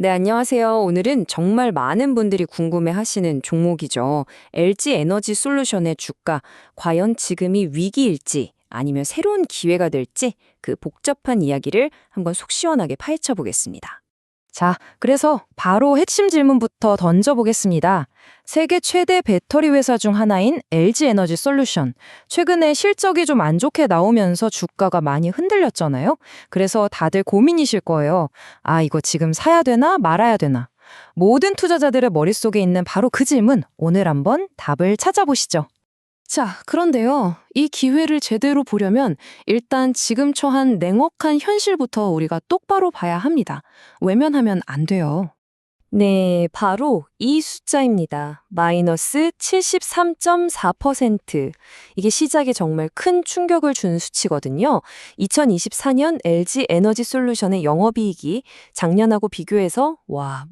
네, 안녕하세요. 오늘은 정말 많은 분들이 궁금해 하시는 종목이죠. LG 에너지 솔루션의 주가, 과연 지금이 위기일지 아니면 새로운 기회가 될지 그 복잡한 이야기를 한번 속 시원하게 파헤쳐 보겠습니다. 자, 그래서 바로 핵심 질문부터 던져보겠습니다. 세계 최대 배터리 회사 중 하나인 LG 에너지 솔루션. 최근에 실적이 좀 안 좋게 나오면서 주가가 많이 흔들렸잖아요. 그래서 다들 고민이실 거예요. 아, 이거 지금 사야 되나 말아야 되나? 모든 투자자들의 머릿속에 있는 바로 그 질문, 오늘 한번 답을 찾아보시죠. 자, 그런데요. 이 기회를 제대로 보려면 일단 지금 처한 냉혹한 현실부터 우리가 똑바로 봐야 합니다. 외면하면 안 돼요. 네, 바로 이 숫자입니다. 마이너스 73.4%. 이게 시작에 정말 큰 충격을 준 수치거든요. 2024년 LG 에너지 솔루션의 영업이익이 작년하고 비교해서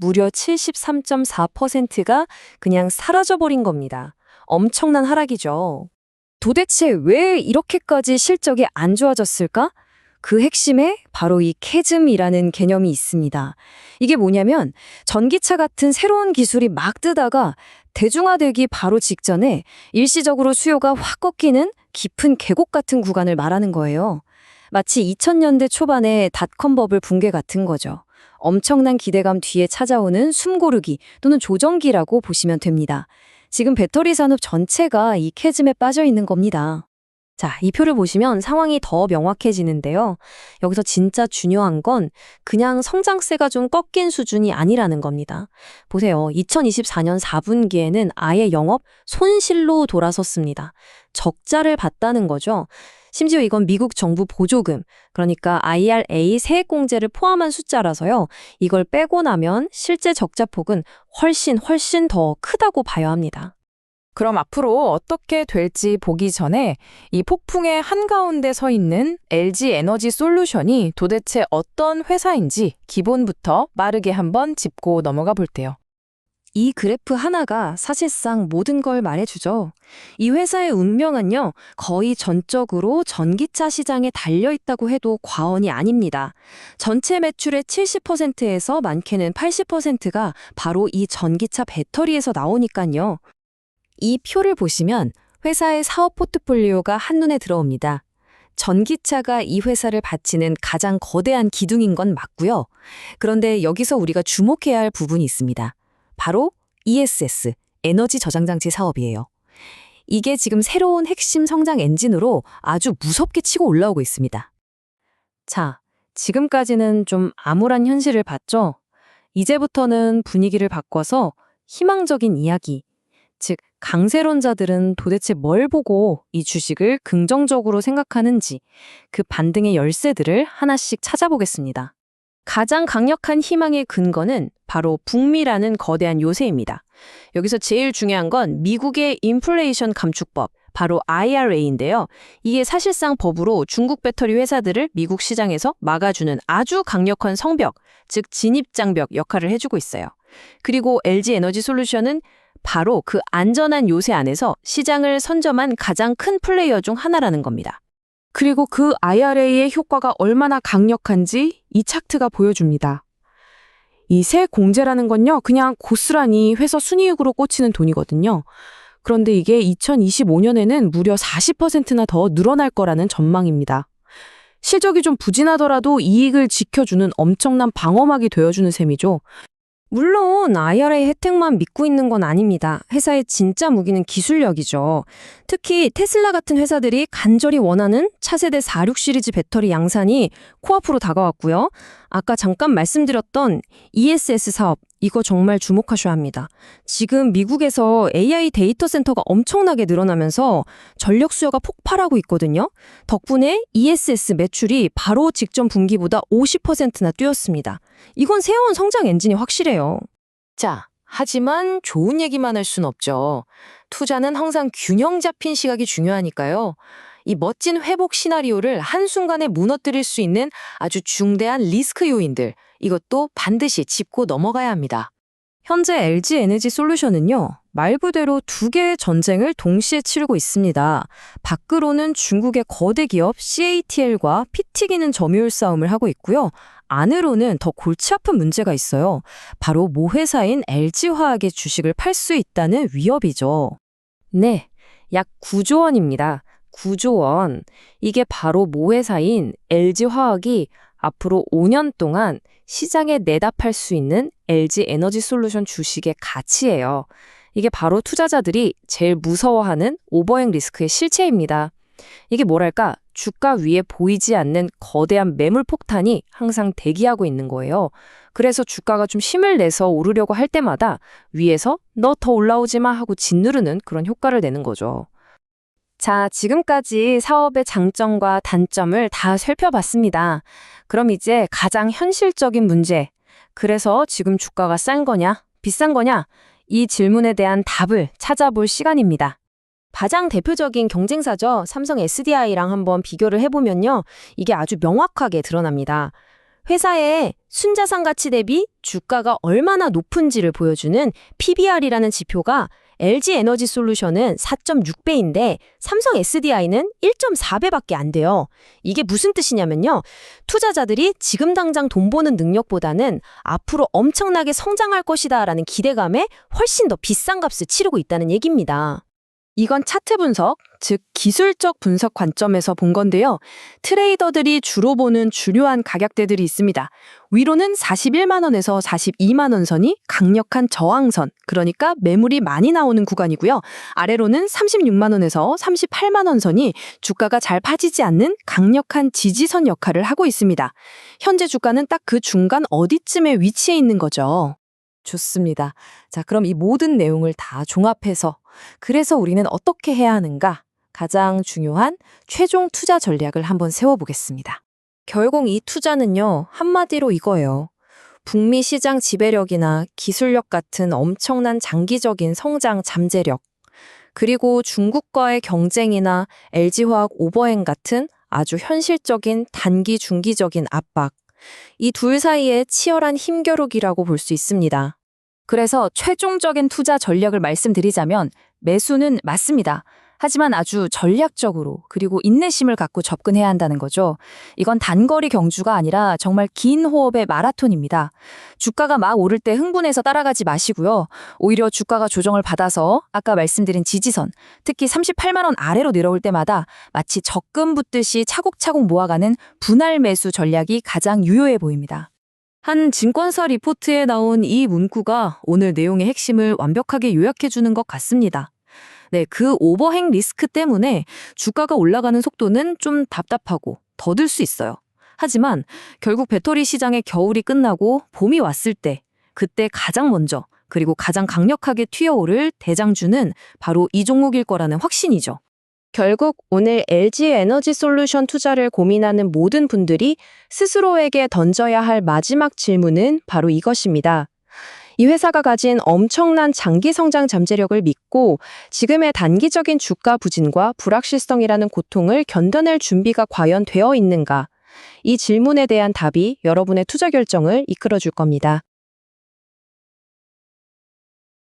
무려 73.4%가 그냥 사라져버린 겁니다. 엄청난 하락이죠. 도대체 왜 이렇게까지 실적이 안 좋아졌을까? 그 핵심에 바로 이 캐즘이라는 개념이 있습니다. 이게 뭐냐면 전기차 같은 새로운 기술이 막 뜨다가 대중화되기 바로 직전에 일시적으로 수요가 확 꺾이는 깊은 계곡 같은 구간을 말하는 거예요. 마치 2000년대 초반의 닷컴 버블 붕괴 같은 거죠. 엄청난 기대감 뒤에 찾아오는 숨고르기 또는 조정기라고 보시면 됩니다. 지금 배터리 산업 전체가 이 캐즘에 빠져 있는 겁니다. 자, 이 표를 보시면 상황이 더 명확해지는데요. 여기서 진짜 중요한 건 그냥 성장세가 좀 꺾인 수준이 아니라는 겁니다. 보세요. 2024년 4분기에는 아예 영업 손실로 돌아섰습니다. 적자를 봤다는 거죠. 심지어 이건 미국 정부 보조금, 그러니까 IRA 세액공제를 포함한 숫자라서요. 이걸 빼고 나면 실제 적자폭은 훨씬 더 크다고 봐야 합니다. 그럼 앞으로 어떻게 될지 보기 전에 이 폭풍의 한가운데 서 있는 LG 에너지 솔루션이 도대체 어떤 회사인지 기본부터 빠르게 한번 짚고 넘어가 볼게요. 이 그래프 하나가 사실상 모든 걸 말해주죠. 이 회사의 운명은요, 거의 전적으로 전기차 시장에 달려있다고 해도 과언이 아닙니다. 전체 매출의 70%에서 많게는 80%가 바로 이 전기차 배터리에서 나오니까요. 이 표를 보시면 회사의 사업 포트폴리오가 한눈에 들어옵니다. 전기차가 이 회사를 바치는 가장 거대한 기둥인 건 맞고요. 그런데 여기서 우리가 주목해야 할 부분이 있습니다. 바로 ESS, 에너지 저장장치 사업이에요. 이게 지금 새로운 핵심 성장 엔진으로 아주 무섭게 치고 올라오고 있습니다. 자, 지금까지는 좀 암울한 현실을 봤죠? 이제부터는 분위기를 바꿔서 희망적인 이야기, 즉 강세론자들은 도대체 뭘 보고 이 주식을 긍정적으로 생각하는지 그 반등의 열쇠들을 하나씩 찾아보겠습니다. 가장 강력한 희망의 근거는 바로 북미라는 거대한 요새입니다. 여기서 제일 중요한 건 미국의 인플레이션 감축법, 바로 IRA인데요. 이게 사실상 법으로 중국 배터리 회사들을 미국 시장에서 막아주는 아주 강력한 성벽, 즉 진입장벽 역할을 해주고 있어요. 그리고 LG 에너지 솔루션은 바로 그 안전한 요새 안에서 시장을 선점한 가장 큰 플레이어 중 하나라는 겁니다. 그리고 그 IRA의 효과가 얼마나 강력한지 이 차트가 보여줍니다. 이 세액 공제라는 건요, 그냥 고스란히 회사 순이익으로 꽂히는 돈이거든요. 그런데 이게 2025년에는 무려 40%나 더 늘어날 거라는 전망입니다. 실적이 좀 부진하더라도 이익을 지켜주는 엄청난 방어막이 되어주는 셈이죠. 물론 IRA 혜택만 믿고 있는 건 아닙니다. 회사의 진짜 무기는 기술력이죠. 특히 테슬라 같은 회사들이 간절히 원하는 차세대 46 시리즈 배터리 양산이 코앞으로 다가왔고요. 아까 잠깐 말씀드렸던 ESS 사업, 이거 정말 주목하셔야 합니다. 지금 미국에서 AI 데이터 센터가 엄청나게 늘어나면서 전력 수요가 폭발하고 있거든요. 덕분에 ESS 매출이 바로 직전 분기보다 50%나 뛰었습니다. 이건 새로운 성장 엔진이 확실해요. 자, 하지만 좋은 얘기만 할 순 없죠. 투자는 항상 균형 잡힌 시각이 중요하니까요. 이 멋진 회복 시나리오를 한순간에 무너뜨릴 수 있는 아주 중대한 리스크 요인들, 이것도 반드시 짚고 넘어가야 합니다. 현재 LG 에너지 솔루션은요, 말 그대로 두 개의 전쟁을 동시에 치르고 있습니다. 밖으로는 중국의 거대 기업 CATL과 피 튀기는 점유율 싸움을 하고 있고요. 안으로는 더 골치 아픈 문제가 있어요. 바로 모회사인 LG화학의 주식을 팔 수 있다는 위협이죠. 네, 약 9조 원입니다. 9조 원. 이게 바로 모회사인 LG화학이 앞으로 5년 동안 시장에 내다 팔 수 있는 LG 에너지솔루션 주식의 가치예요. 이게 바로 투자자들이 제일 무서워하는 오버행 리스크의 실체입니다. 이게 뭐랄까, 주가 위에 보이지 않는 거대한 매물 폭탄이 항상 대기하고 있는 거예요. 그래서 주가가 좀 힘을 내서 오르려고 할 때마다 위에서 너 더 올라오지 마 하고 짓누르는 그런 효과를 내는 거죠. 자, 지금까지 사업의 장점과 단점을 다 살펴봤습니다. 그럼 이제 가장 현실적인 문제, 그래서 지금 주가가 싼 거냐, 비싼 거냐, 이 질문에 대한 답을 찾아볼 시간입니다. 가장 대표적인 경쟁사죠. 삼성 SDI랑 한번 비교를 해보면요. 이게 아주 명확하게 드러납니다. 회사의 순자산 가치 대비 주가가 얼마나 높은지를 보여주는 PBR이라는 지표가 LG 에너지 솔루션은 4.6배인데 삼성 SDI는 1.4배밖에 안 돼요. 이게 무슨 뜻이냐면요. 투자자들이 지금 당장 돈 버는 능력보다는 앞으로 엄청나게 성장할 것이다라는 기대감에 훨씬 더 비싼 값을 치르고 있다는 얘기입니다. 이건 차트 분석, 즉 기술적 분석 관점에서 본 건데요. 트레이더들이 주로 보는 주요한 가격대들이 있습니다. 위로는 41만 원에서 42만 원 선이 강력한 저항선, 그러니까 매물이 많이 나오는 구간이고요. 아래로는 36만 원에서 38만 원 선이 주가가 잘 빠지지 않는 강력한 지지선 역할을 하고 있습니다. 현재 주가는 딱 그 중간 어디쯤에 위치해 있는 거죠. 좋습니다. 자, 그럼 이 모든 내용을 다 종합해서 그래서 우리는 어떻게 해야 하는가? 가장 중요한 최종 투자 전략을 한번 세워보겠습니다. 결국 이 투자는요, 한마디로 이거예요. 북미 시장 지배력이나 기술력 같은 엄청난 장기적인 성장 잠재력, 그리고 중국과의 경쟁이나 LG화학 오버행 같은 아주 현실적인 단기 중기적인 압박, 이 둘 사이의 치열한 힘겨루기라고 볼 수 있습니다. 그래서 최종적인 투자 전략을 말씀드리자면 매수는 맞습니다. 하지만 아주 전략적으로 그리고 인내심을 갖고 접근해야 한다는 거죠. 이건 단거리 경주가 아니라 정말 긴 호흡의 마라톤입니다. 주가가 막 오를 때 흥분해서 따라가지 마시고요. 오히려 주가가 조정을 받아서 아까 말씀드린 지지선, 특히 38만 원 아래로 내려올 때마다 마치 적금 붙듯이 차곡차곡 모아가는 분할 매수 전략이 가장 유효해 보입니다. 한 증권사 리포트에 나온 이 문구가 오늘 내용의 핵심을 완벽하게 요약해주는 것 같습니다. 네, 그 오버행 리스크 때문에 주가가 올라가는 속도는 좀 답답하고 더딜 수 있어요. 하지만 결국 배터리 시장의 겨울이 끝나고 봄이 왔을 때, 그때 가장 먼저 그리고 가장 강력하게 튀어오를 대장주는 바로 이 종목일 거라는 확신이죠. 결국 오늘 LG 에너지 솔루션 투자를 고민하는 모든 분들이 스스로에게 던져야 할 마지막 질문은 바로 이것입니다. 이 회사가 가진 엄청난 장기 성장 잠재력을 믿고 지금의 단기적인 주가 부진과 불확실성이라는 고통을 견뎌낼 준비가 과연 되어 있는가? 이 질문에 대한 답이 여러분의 투자 결정을 이끌어 줄 겁니다.